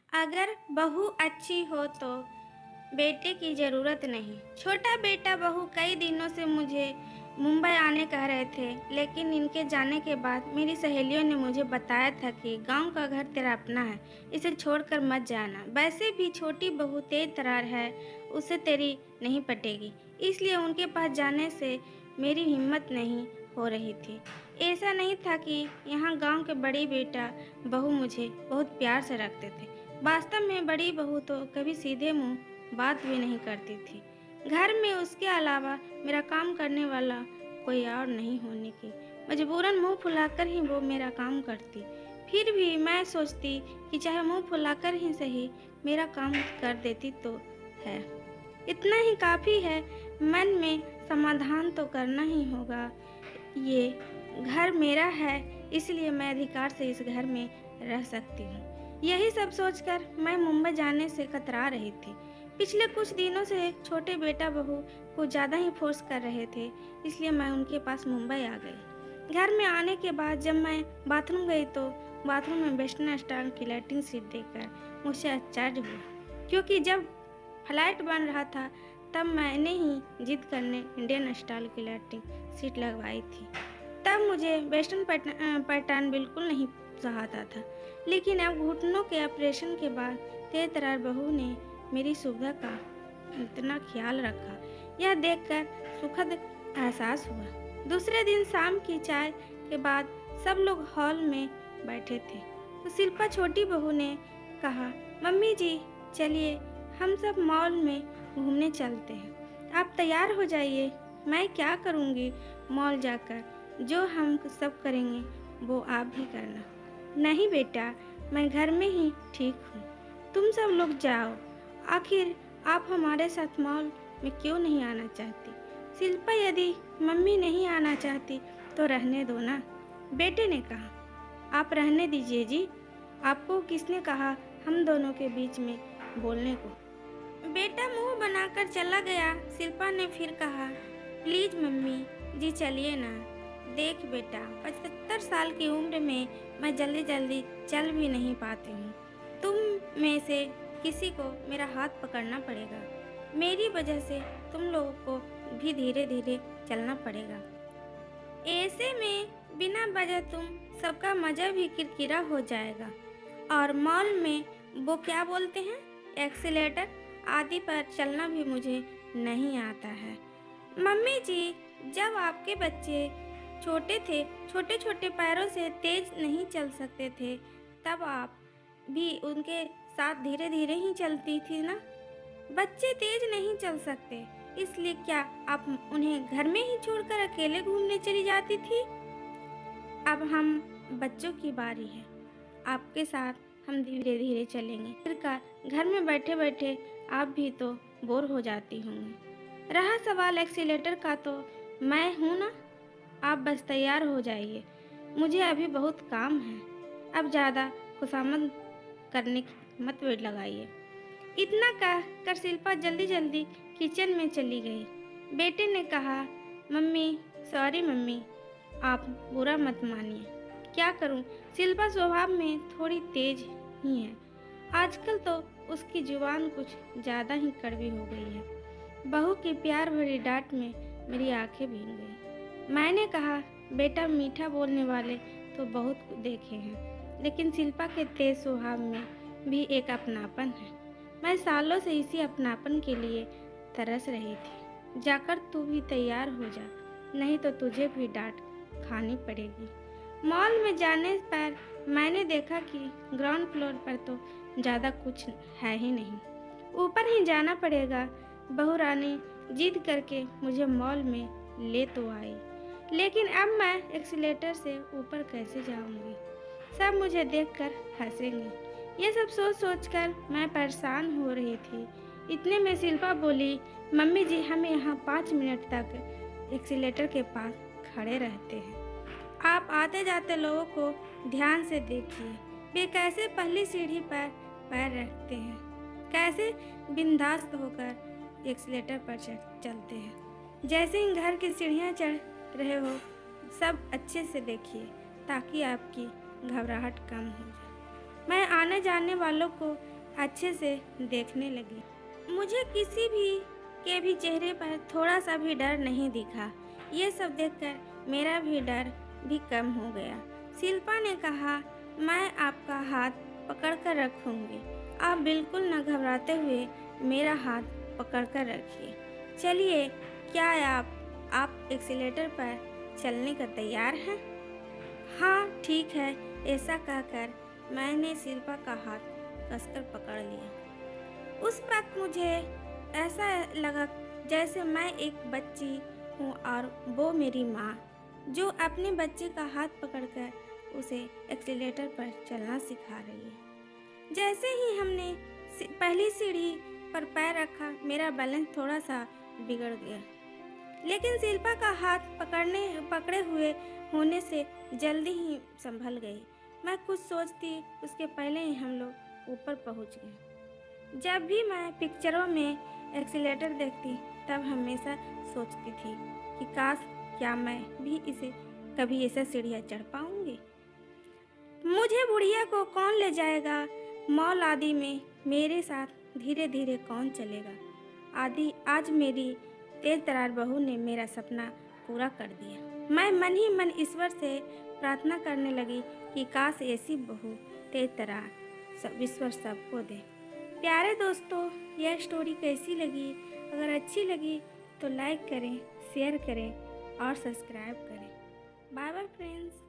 अगर बहू अच्छी हो तो बेटे की ज़रूरत नहीं। छोटा बेटा बहू कई दिनों से मुझे मुंबई आने कह रहे थे, लेकिन इनके जाने के बाद मेरी सहेलियों ने मुझे बताया था कि गांव का घर तेरा अपना है, इसे छोड़कर मत जाना। वैसे भी छोटी बहू तेज तर्रार है, उसे तेरी नहीं पटेगी, इसलिए उनके पास जाने से मेरी हिम्मत नहीं हो रही थी। ऐसा नहीं था कि यहाँ गांव के बड़ी बेटा बहू मुझे बहुत प्यार से रखते थे। वास्तव में बड़ी बहू तो कभी सीधे मुंह बात भी नहीं करती थी। घर में उसके अलावा मेरा काम करने वाला कोई और नहीं होने की मजबूरन मुंह फुलाकर ही वो मेरा काम करती। फिर भी मैं सोचती कि चाहे मुंह फुलाकर ही सही मेरा काम कर देती तो है, इतना ही काफ़ी है। मन में समाधान तो करना ही होगा। ये घर मेरा है, इसलिए मैं अधिकार से इस घर में रह सकती हूँ। यही सब सोचकर मैं मुंबई जाने से कतरा रही थी। पिछले कुछ दिनों से छोटे बेटा बहू को ज़्यादा ही फोर्स कर रहे थे, इसलिए मैं उनके पास मुंबई आ गई। घर में आने के बाद जब मैं बाथरूम गई तो बाथरूम में वेस्टर्न स्टाइल की लैट्रिन सीट देखकर मुझसे आश्चर्य हुआ, क्योंकि जब फ्लैट बन रहा था तब मैंने ही जिद करने इंडियन स्टाइल की लैट्रिन सीट लगवाई थी। तब मुझे वेस्टर्न पैटर्न बिल्कुल नहीं सहाता था, लेकिन अब घुटनों के ऑपरेशन के बाद तेज तर्रार बहू ने मेरी सुविधा का इतना ख्याल रखा, यह देखकर सुखद एहसास हुआ। दूसरे दिन शाम की चाय के बाद सब लोग हॉल में बैठे थे तो शिल्पा छोटी बहू ने कहा, मम्मी जी चलिए हम सब मॉल में घूमने चलते हैं। आप तैयार हो जाइए, मैं क्या करूँगी मॉल जाकर, जो हम सब करेंगे वो आप भी करना। नहीं बेटा, मैं घर में ही ठीक हूँ, तुम सब लोग जाओ। आखिर आप हमारे साथ मॉल में क्यों नहीं आना चाहती? शिल्पा, यदि मम्मी नहीं आना चाहती तो रहने दो ना, बेटे ने कहा। आप रहने दीजिए जी, आपको किसने कहा हम दोनों के बीच में बोलने को? बेटा मुंह बनाकर चला गया। शिल्पा ने फिर कहा, प्लीज मम्मी जी चलिए ना। देख बेटा, 75 साल की उम्र में मैं जल्दी जल्दी चल भी नहीं पाती हूँ। तुम में से किसी को मेरा हाथ पकड़ना पड़ेगा। मेरी वजह से तुम लोगों को भी धीरे धीरे चलना पड़ेगा। ऐसे में बिना वजह तुम सबका मज़ा भी किरकिरा हो जाएगा। और मॉल में वो क्या बोलते हैं, एक्सीलेटर आदि पर चलना भी मुझे नहीं आता है। मम्मी जी, जब आपके बच्चे छोटे थे, छोटे छोटे पैरों से तेज नहीं चल सकते थे, तब आप भी उनके साथ धीरे धीरे ही चलती थी ना। बच्चे तेज नहीं चल सकते, इसलिए क्या आप उन्हें घर में ही छोड़कर अकेले घूमने चली जाती थी? अब हम बच्चों की बारी है, आपके साथ हम धीरे धीरे चलेंगे। आखिरकार घर में बैठे बैठे आप भी तो बोर हो जाती होंगी। रहा सवाल एक्सीलेटर का, तो मैं हूँ ना, आप बस तैयार हो जाइए, मुझे अभी बहुत काम है। अब ज़्यादा खुशामद करने की मत वेट लगाइए। इतना कह कर शिल्पा जल्दी जल्दी किचन में चली गई। बेटे ने कहा, मम्मी सॉरी मम्मी, आप बुरा मत मानिए। क्या करूं, शिल्पा स्वभाव में थोड़ी तेज ही है। आजकल तो उसकी जुबान कुछ ज़्यादा ही कड़वी हो गई है। बहू की प्यार भरी डांट में मेरी आंखें भीग गई। मैंने कहा, बेटा मीठा बोलने वाले तो बहुत देखे हैं, लेकिन शिल्पा के तेज स्वभाव में भी एक अपनापन है। मैं सालों से इसी अपनापन के लिए तरस रही थी। जाकर तू भी तैयार हो जा, नहीं तो तुझे भी डांट खानी पड़ेगी। मॉल में जाने पर मैंने देखा कि ग्राउंड फ्लोर पर तो ज़्यादा कुछ है ही नहीं, ऊपर ही जाना पड़ेगा। बहू रानी जिद करके मुझे मॉल में ले तो आई, लेकिन अब मैं एक्सीलेटर से ऊपर कैसे जाऊंगी? सब मुझे देखकर हंसेंगे। ये सब सोच सोचकर मैं परेशान हो रही थी। इतने में शिल्पा बोली, मम्मी जी हमें यहाँ 5 मिनट तक एक्सीलेटर के पास खड़े रहते हैं। आप आते जाते लोगों को ध्यान से देखिए, वे कैसे पहली सीढ़ी पर पैर रखते हैं, कैसे बिंदास होकर एक्सीलेटर पर चलते हैं, जैसे ही घर की सीढ़ियाँ चढ़ रहे हो। सब अच्छे से देखिए ताकि आपकी घबराहट कम हो जाए। मैं आने जाने वालों को अच्छे से देखने लगी। मुझे किसी भी चेहरे पर थोड़ा सा भी डर नहीं दिखा। ये सब देखकर मेरा भी डर भी कम हो गया। शिल्पा ने कहा, मैं आपका हाथ पकड़कर रखूंगी। आप बिल्कुल न घबराते हुए मेरा हाथ पकड़कर रखिए। चलिए, क्या आप एक्सीलेटर पर चलने का तैयार हैं? हाँ ठीक है, ऐसा कहकर मैंने शिल्पा का हाथ कसकर पकड़ लिया। उस वक्त मुझे ऐसा लगा जैसे मैं एक बच्ची हूँ और वो मेरी माँ, जो अपने बच्चे का हाथ पकड़कर उसे एक्सीलेटर पर चलना सिखा रही है। जैसे ही हमने पहली सीढ़ी पर पैर रखा, मेरा बैलेंस थोड़ा सा बिगड़ गया, लेकिन शिल्पा का हाथ पकड़े हुए होने से जल्दी ही संभल गई। मैं कुछ सोचती उसके पहले ही हम लोग ऊपर पहुंच गए। जब भी मैं पिक्चरों में एक्सीलेटर देखती, तब हमेशा सोचती थी कि काश क्या मैं भी इसे कभी ऐसा सीढ़ियाँ चढ़ पाऊंगी। मुझे बुढ़िया को कौन ले जाएगा, मॉल आदि में मेरे साथ धीरे धीरे कौन चलेगा। आज मेरी तेज तरार बहू ने मेरा सपना पूरा कर दिया। मैं मन ही मन ईश्वर से प्रार्थना करने लगी कि काश ऐसी बहू तेज तरार ईश्वर सबको दे। प्यारे दोस्तों, यह स्टोरी कैसी लगी? अगर अच्छी लगी तो लाइक करें, शेयर करें और सब्सक्राइब करें। Bye bye friends.